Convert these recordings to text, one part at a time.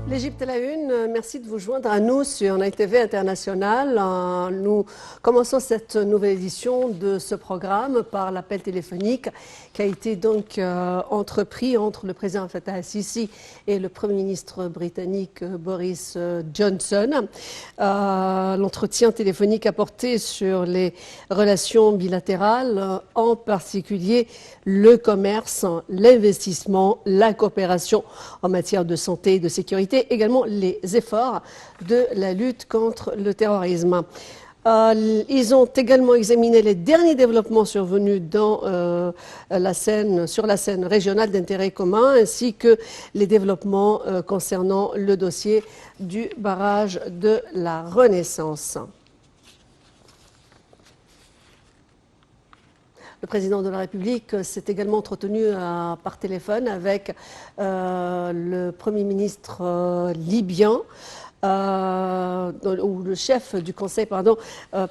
L'Égypte à la une, merci de vous joindre à nous sur Night TV International. Nous commençons cette nouvelle édition de ce programme par l'appel téléphonique qui a été donc entrepris entre le président Fattah al-Sisi et le Premier ministre britannique Boris Johnson. L'entretien téléphonique a porté sur les relations bilatérales, en particulier le commerce, l'investissement, la coopération en matière de santé et de sécurité, également les efforts de la lutte contre le terrorisme. Ils ont également examiné les derniers développements survenus sur la scène régionale d'intérêt commun, ainsi que les développements concernant le dossier du barrage de la Renaissance. Le président de la République s'est également entretenu par téléphone avec le Premier ministre libyen. Ou le chef du conseil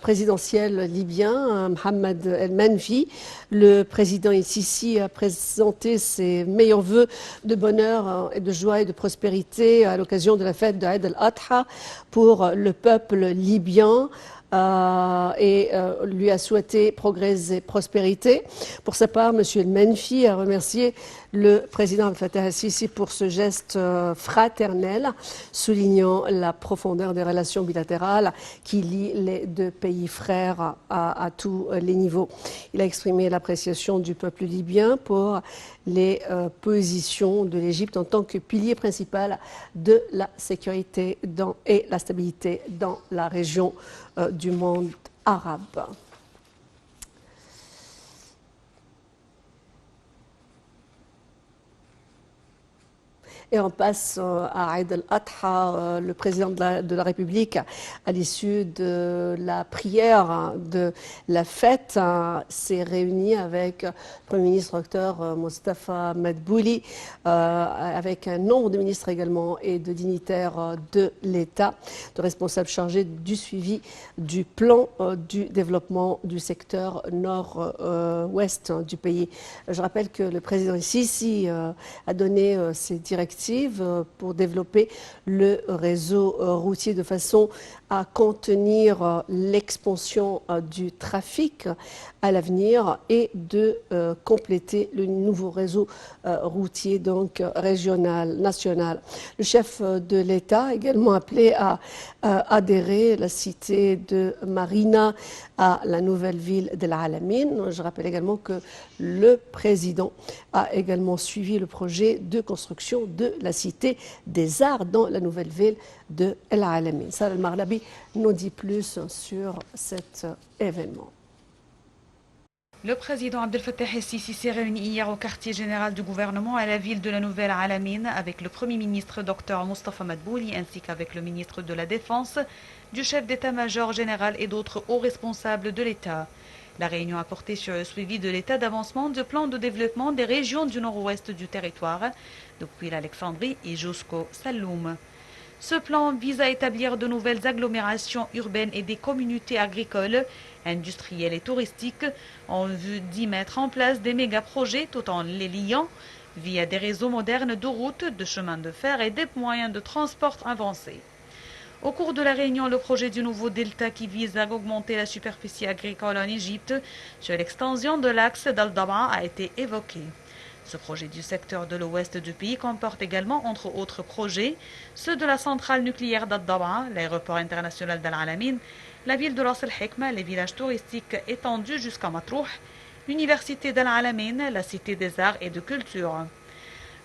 présidentiel libyen, Mohamed El-Menfi. Le président Sisi a présenté ses meilleurs vœux de bonheur et de joie et de prospérité à l'occasion de la fête de Eid al-Adha pour le peuple libyen. Lui a souhaité progrès et prospérité. Pour sa part, M. El-Menfi a remercié le président Fattah al-Sisi pour ce geste fraternel, soulignant la profondeur des relations bilatérales qui lient les deux pays frères à tous les niveaux. Il a exprimé l'appréciation du peuple libyen pour les positions de l'Égypte en tant que pilier principal de la sécurité et la stabilité dans la région du monde arabe. Et on passe à Eid al-Adha. Le président de la République, à l'issue de la prière de la fête, s'est réuni avec le Premier ministre Dr Mostafa Madbouli, avec un nombre de ministres également et de dignitaires de l'État, de responsables chargés du suivi du plan du développement du secteur nord-ouest du pays. Je rappelle que le président Sisi a donné ses directives pour développer le réseau routier de façon à contenir l'expansion du trafic à l'avenir et de compléter le nouveau réseau routier donc régional, national. Le chef de l'État a également appelé à adhérer la cité de Marina à la nouvelle ville d'El Alamein. Je rappelle également que le président a également suivi le projet de construction de la cité des arts dans la nouvelle ville de El Alamein. Sarah Al-Maghlabi nous dit plus sur cet événement. Le président Abdel Fattah el-Sisi s'est réuni hier au quartier général du gouvernement à la ville de la Nouvelle Alamein avec le Premier ministre Dr Mostafa Madbouli ainsi qu'avec le ministre de la Défense, du chef d'état-major général et d'autres hauts responsables de l'État. La réunion a porté sur le suivi de l'état d'avancement du plan de développement des régions du nord-ouest du territoire, depuis l'Alexandrie et jusqu'au Saloum. Ce plan vise à établir de nouvelles agglomérations urbaines et des communautés agricoles, industrielles et touristiques en vue d'y mettre en place des méga-projets tout en les liant via des réseaux modernes de routes, de chemins de fer et des moyens de transport avancés. Au cours de la réunion, le projet du nouveau delta qui vise à augmenter la superficie agricole en Égypte sur l'extension de l'axe d'Al-Daba a été évoqué. Ce projet du secteur de l'ouest du pays comporte également, entre autres projets, ceux de la centrale nucléaire d'Ad-Daba, l'aéroport international d'Al Alamein, la ville de Ras el-Hikma, les villages touristiques étendus jusqu'à Matrouh, l'université d'Al Alamein, la cité des arts et de culture.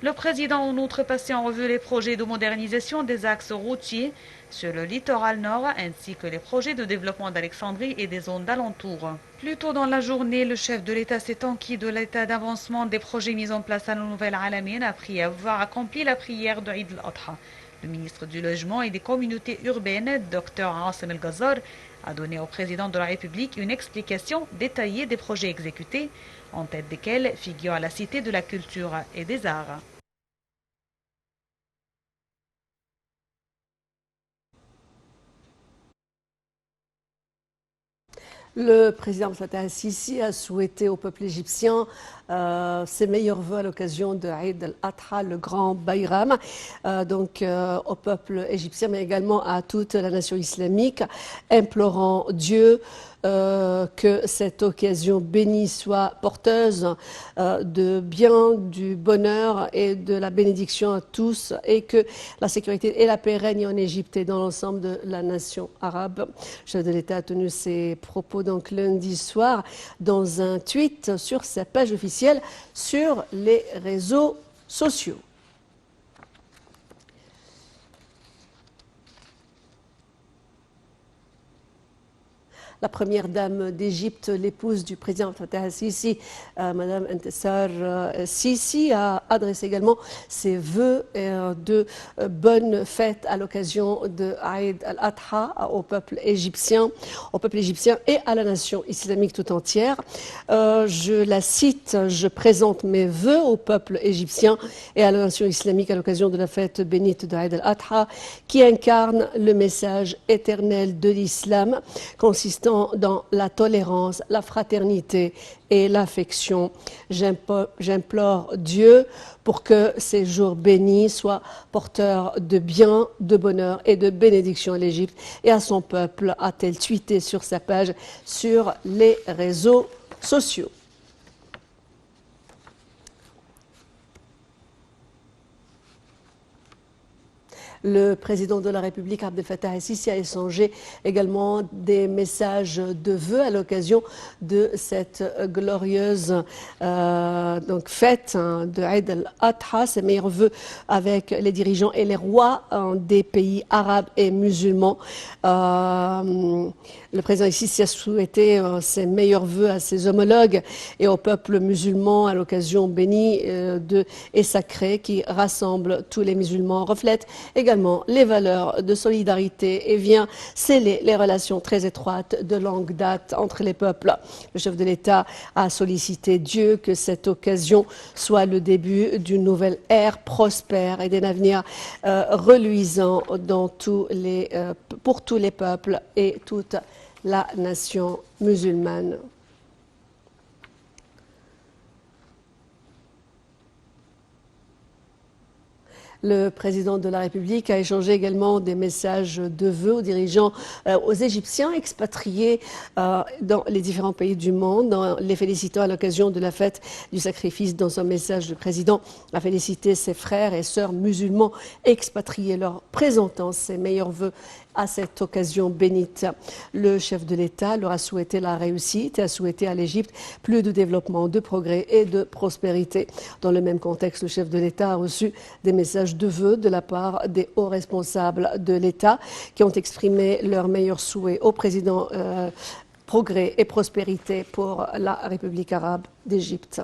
Le président en outre passé en revue les projets de modernisation des axes routiers sur le littoral nord ainsi que les projets de développement d'Alexandrie et des zones d'alentour. Plus tôt dans la journée, le chef de l'État s'est enquis de l'état d'avancement des projets mis en place à la Nouvelle Alamein après avoir accompli la prière de Eid al-Adha. Le ministre du Logement et des Communautés urbaines, Dr Hassan El-Ghazar, a donné au président de la République une explication détaillée des projets exécutés, en tête desquels figure la Cité de la Culture et des Arts. Le président Abdel Fattah el-Sisi a souhaité au peuple égyptien ses meilleurs vœux à l'occasion de Eid al-Adha, le grand Bayram, au peuple égyptien, mais également à toute la nation islamique, implorant Dieu que cette occasion bénie soit porteuse de bien, du bonheur et de la bénédiction à tous, et que la sécurité et la paix règnent en Égypte et dans l'ensemble de la nation arabe. Le chef de l'État a tenu ses propos donc lundi soir dans un tweet sur sa page officielle sur les réseaux sociaux. La première dame d'Égypte, l'épouse du président Fattah el-Sisi, Madame Entessar Sisi, a adressé également ses vœux de bonnes fêtes à l'occasion de Eid al-Adha au peuple égyptien et à la nation islamique tout entière. Je la cite: je présente mes vœux au peuple égyptien et à la nation islamique à l'occasion de la fête bénite de Eid al-Adha, qui incarne le message éternel de l'islam, consistant dans la tolérance, la fraternité et l'affection. J'implore Dieu pour que ces jours bénis soient porteurs de bien, de bonheur et de bénédiction à l'Égypte et à son peuple, a-t-elle tweeté sur sa page sur les réseaux sociaux. Le président de la République, Abdel Fattah el-Sisi, a échangé également des messages de vœux à l'occasion de cette glorieuse fête de Eid al-Adha. Ses meilleurs vœux avec les dirigeants et les rois des pays arabes et musulmans. Le président el-Sisi a souhaité ses meilleurs vœux à ses homologues et au peuple musulman à l'occasion bénie et sacrée qui rassemble tous les musulmans, reflète également les valeurs de solidarité et vient sceller les relations très étroites de longue date entre les peuples. Le chef de l'État a sollicité Dieu que cette occasion soit le début d'une nouvelle ère prospère et d'un avenir reluisant pour tous les peuples et toute la nation musulmane. Le président de la République a échangé également des messages de vœux aux dirigeants, aux Égyptiens expatriés dans les différents pays du monde, en les félicitant à l'occasion de la fête du sacrifice. Dans un message, le président a félicité ses frères et sœurs musulmans expatriés, leur présentant ses meilleurs vœux à cette occasion bénite. Le chef de l'État leur a souhaité la réussite et a souhaité à l'Égypte plus de développement, de progrès et de prospérité. Dans le même contexte, le chef de l'État a reçu des messages de vœux de la part des hauts responsables de l'État qui ont exprimé leurs meilleurs souhaits au président progrès et prospérité pour la République arabe d'Égypte.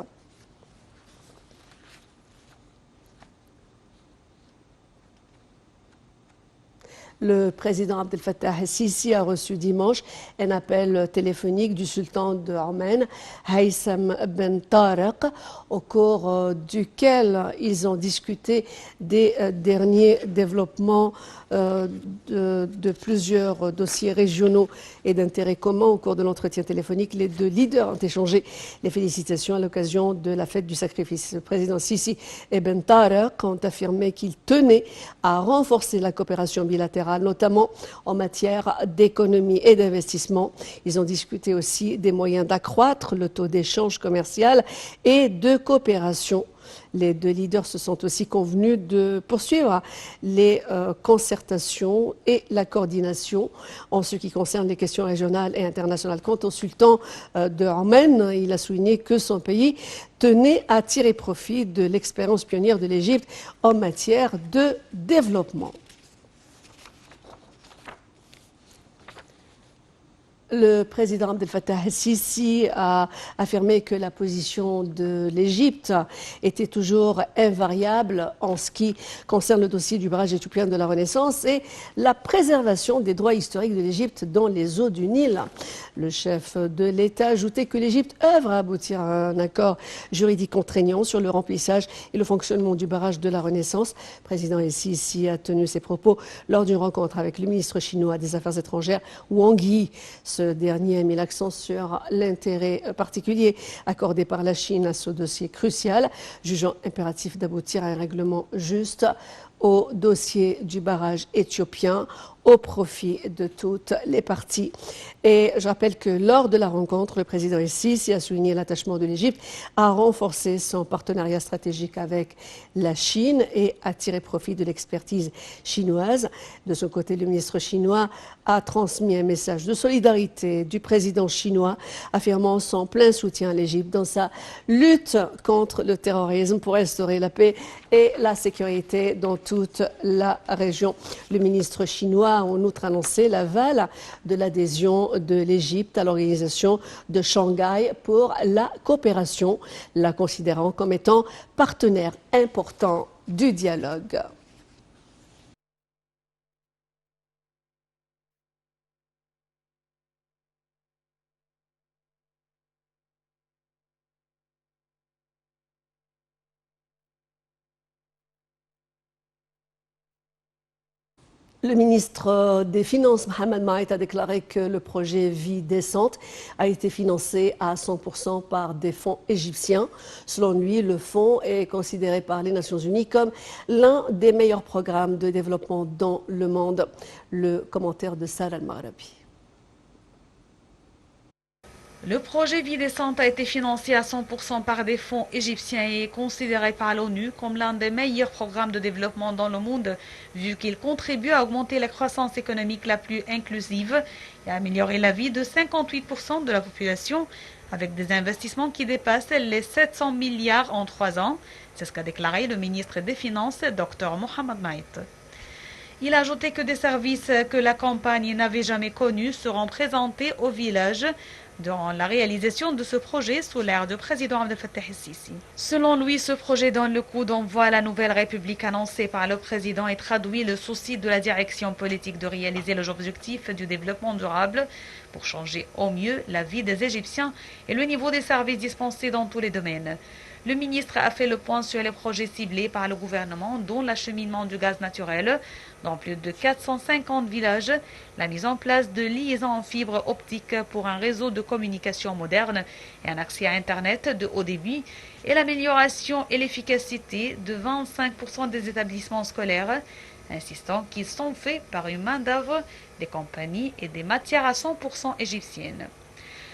Le président Abdel Fattah el-Sisi a reçu dimanche un appel téléphonique du sultan de Oman, Haytham Ben Tariq, au cours duquel ils ont discuté des derniers développements de plusieurs dossiers régionaux et d'intérêt commun. Au cours de l'entretien téléphonique, les deux leaders ont échangé les félicitations à l'occasion de la fête du sacrifice. Le président Sisi et Ben Tariq ont affirmé qu'ils tenaient à renforcer la coopération bilatérale, notamment en matière d'économie et d'investissement. Ils ont discuté aussi des moyens d'accroître le taux d'échange commercial et de coopération. Les deux leaders se sont aussi convenus de poursuivre les concertations et la coordination en ce qui concerne les questions régionales et internationales. Quant au sultan de Oman, il a souligné que son pays tenait à tirer profit de l'expérience pionnière de l'Égypte en matière de développement. Le président Abdel Fattah el-Sisi a affirmé que la position de l'Égypte était toujours invariable en ce qui concerne le dossier du barrage éthiopien de la Renaissance et la préservation des droits historiques de l'Égypte dans les eaux du Nil. Le chef de l'État a ajouté que l'Égypte œuvre à aboutir à un accord juridique contraignant sur le remplissage et le fonctionnement du barrage de la Renaissance. Le président el-Sisi a tenu ses propos lors d'une rencontre avec le ministre chinois des Affaires étrangères, Wang Yi. Ce dernier a mis l'accent sur l'intérêt particulier accordé par la Chine à ce dossier crucial, jugeant impératif d'aboutir à un règlement juste au dossier du barrage éthiopien au profit de toutes les parties. Et je rappelle que lors de la rencontre, le président El-Sisi a souligné l'attachement de l'Égypte à renforcer son partenariat stratégique avec la Chine et à tirer profit de l'expertise chinoise. De son côté, le ministre chinois a transmis un message de solidarité du président chinois, affirmant son plein soutien à l'Égypte dans sa lutte contre le terrorisme pour restaurer la paix et la sécurité dans toute la région. Le ministre chinois a en outre annoncé l'aval de l'adhésion de l'Égypte à l'organisation de Shanghai pour la coopération, la considérant comme étant partenaire important du dialogue. Le ministre des Finances, Mohamed Maït, a déclaré que le projet Vie décente a été financé à 100% par des fonds égyptiens. Selon lui, le fonds est considéré par les Nations Unies comme l'un des meilleurs programmes de développement dans le monde. Le commentaire de Sarah Al-Maghrabi. Le projet Vie décente a été financé à 100% par des fonds égyptiens et est considéré par l'ONU comme l'un des meilleurs programmes de développement dans le monde, vu qu'il contribue à augmenter la croissance économique la plus inclusive et à améliorer la vie de 58% de la population, avec des investissements qui dépassent les 700 milliards en 3 ans. C'est ce qu'a déclaré le ministre des Finances, Dr Mohamed Maït. Il a ajouté que des services que la campagne n'avait jamais connus seront présentés au village durant la réalisation de ce projet sous l'ère du président Abdel Fattah el-Sisi. Selon lui, ce projet donne le coup d'envoi à la nouvelle République annoncée par le président et traduit le souci de la direction politique de réaliser les objectifs du développement durable pour changer au mieux la vie des Égyptiens et le niveau des services dispensés dans tous les domaines. Le ministre a fait le point sur les projets ciblés par le gouvernement, dont l'acheminement du gaz naturel dans plus de 450 villages, la mise en place de liaisons en fibre optique pour un réseau de communication moderne et un accès à Internet de haut débit, et l'amélioration et l'efficacité de 25% des établissements scolaires, insistant qu'ils sont faits par une main-d'œuvre, des compagnies et des matières à 100% égyptiennes.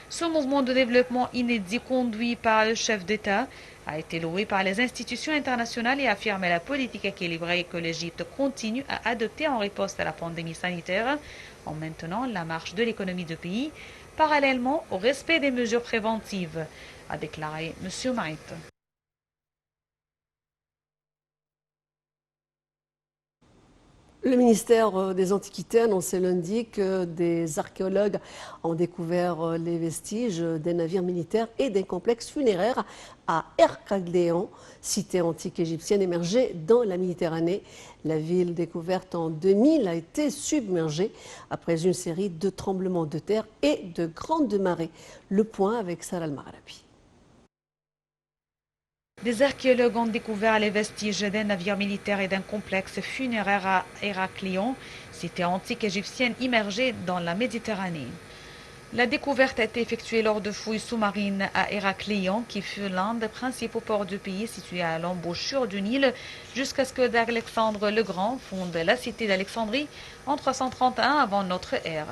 Ce mouvement de développement inédit conduit par le chef d'État a été loué par les institutions internationales et affirmé la politique équilibrée que l'Égypte continue à adopter en riposte à la pandémie sanitaire, en maintenant la marche de l'économie du pays, parallèlement au respect des mesures préventives, a déclaré M. Maït. Le ministère des Antiquités a annoncé lundi que des archéologues ont découvert les vestiges des navires militaires et d'un complexe funéraire à Erkagléon, cité antique égyptienne émergée dans la Méditerranée. La ville découverte en 2000 a été submergée après une série de tremblements de terre et de grandes marées. Le point avec Sarah Al-Maghrabi. Des archéologues ont découvert les vestiges d'un navire militaire et d'un complexe funéraire à Héraclion, cité antique égyptienne immergée dans la Méditerranée. La découverte a été effectuée lors de fouilles sous-marines à Héraclion, qui fut l'un des principaux ports du pays situé à l'embouchure du Nil, jusqu'à ce que Alexandre le Grand fonde la cité d'Alexandrie en 331 avant notre ère.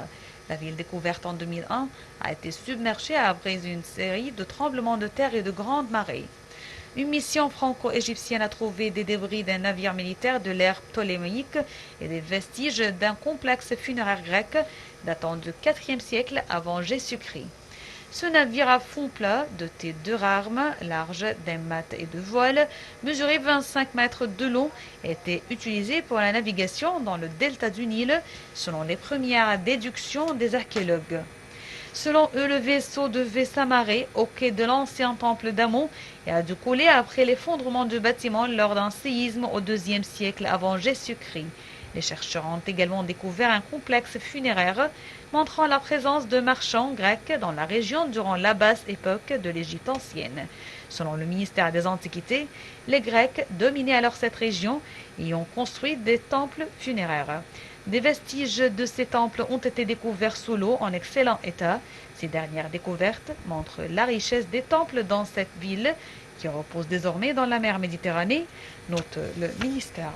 La ville découverte en 2001 a été submergée après une série de tremblements de terre et de grandes marées. Une mission franco-égyptienne a trouvé des débris d'un navire militaire de l'ère ptoléméique et des vestiges d'un complexe funéraire grec datant du IVe siècle avant Jésus-Christ. Ce navire à fond plat, doté de rames, large d'un mât et de voiles, mesurait 25 mètres de long et était utilisé pour la navigation dans le delta du Nil, selon les premières déductions des archéologues. Selon eux, le vaisseau devait s'amarrer au quai de l'ancien temple d'Amon et a dû couler après l'effondrement du bâtiment lors d'un séisme au IIe siècle avant Jésus-Christ. Les chercheurs ont également découvert un complexe funéraire montrant la présence de marchands grecs dans la région durant la basse époque de l'Égypte ancienne. Selon le ministère des Antiquités, les Grecs dominaient alors cette région et ont construit des temples funéraires. Des vestiges de ces temples ont été découverts sous l'eau en excellent état. Ces dernières découvertes montrent la richesse des temples dans cette ville qui repose désormais dans la mer Méditerranée, note le ministère.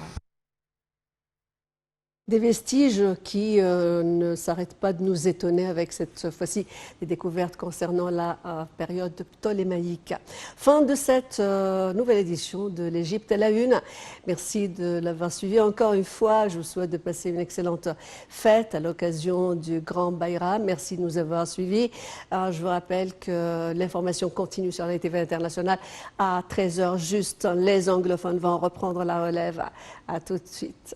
Des vestiges qui ne s'arrêtent pas de nous étonner avec cette fois-ci des découvertes concernant la période ptolémaïque. Fin de cette nouvelle édition de l'Égypte à la une. Merci de l'avoir suivi encore une fois. Je vous souhaite de passer une excellente fête à l'occasion du Grand Bayram. Merci de nous avoir suivis. Je vous rappelle que l'information continue sur la TV internationale à 13h juste. Les anglophones vont reprendre la relève. À tout de suite.